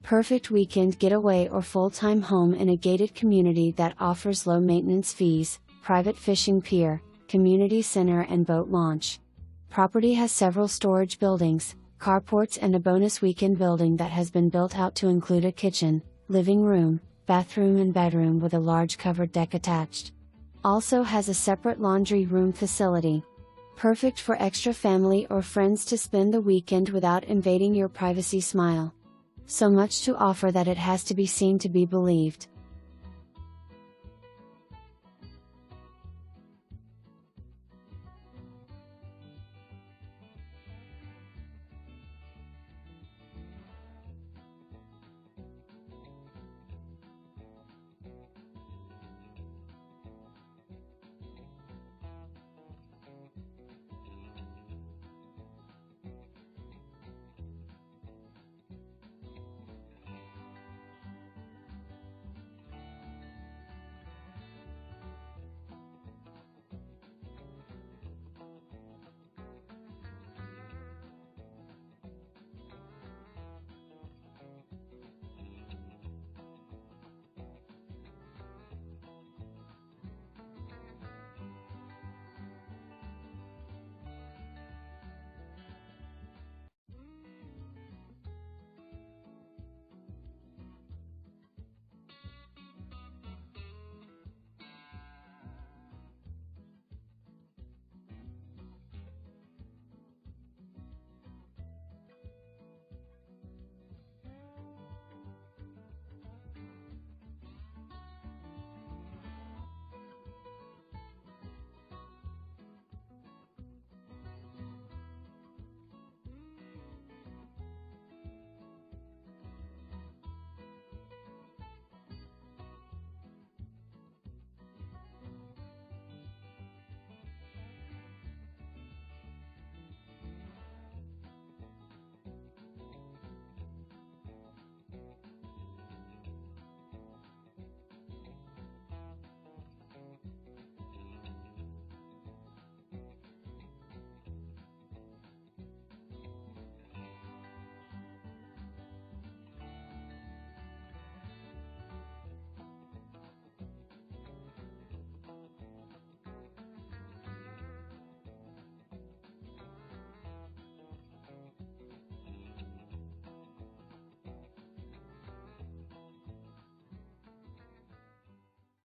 Perfect weekend getaway or full-time home in a gated community that offers low maintenance fees, private fishing pier, community center and boat launch. Property has several storage buildings, carports and a bonus weekend building that has been built out to include a kitchen, living room, bathroom and bedroom with a large covered deck attached. Also has a separate laundry room facility. Perfect for extra family or friends to spend the weekend without invading your privacy. Smile. So much to offer that it has to be seen to be believed.